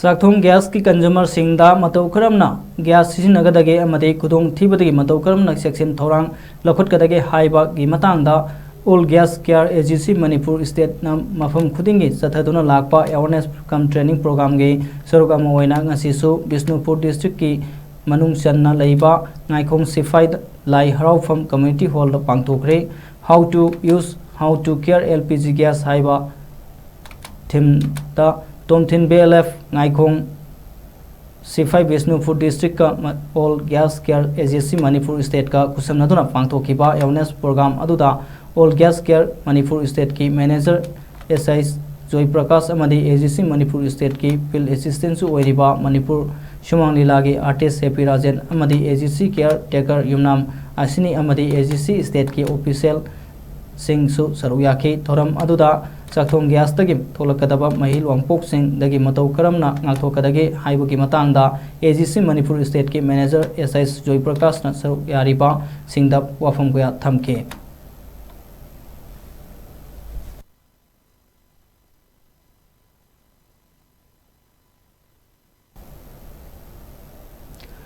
चाकथों gas की consumer सिंगदा मतौ करमना गैस सिजनगदगे अमदे खुदोंग थीबदगी मतौ करमना सेक्शन थौरांग लखुटकदगे हाइबा गी मतांगदा all gas care agency Manipur state ना मफम खुदिंगी चथदुना लाकपा अवेयरनेस कम ट्रेनिंग प्रोग्राम गे सरुक अमा ओइना ngasisu बिष्णुपुर डिस्ट्रिक्ट की मनुंग चन्ना लैबा ngaikong सिफाई लाई हराउफम कम्युनिटी हॉल पांगथोखरे how to use how to care LPG gas हाइबा थीम ता तोमथिन BLF ngaikong सिफाई बिष्णुपुर डिस्ट्रिक्ट का all gas care agency Manipur state का कुसमनदुना पांगथोखिबा अवेयरनेस प्रोग्राम अदुदा all gas care Manipur state की मैनेजर SI जोय प्रकाश अमदी एजेंसी मणिपुर स्टेट की फील्ड असिस्टेंट ओइरिबा मणिपुर सुमांग लीला के आर्टिस्ट हैप्पी राजन अमदी एजेंसी केयर टेकर युमनाम आसिनी अमदी एजेंसी स्टेट की ऑफिशियल सिंह सु सरुयाखी थोरम अदुदा चाकथों गैस तगी थोलकदबा महिल वांगपोक सिंह दगी मतौ करमना ngathokadage हाइबगी मतंगदा एजेंसी मणिपुर स्टेट के मैनेजर SI जोय प्रकाश न सरुयारिबा सिंगदा वाफम गया थमके।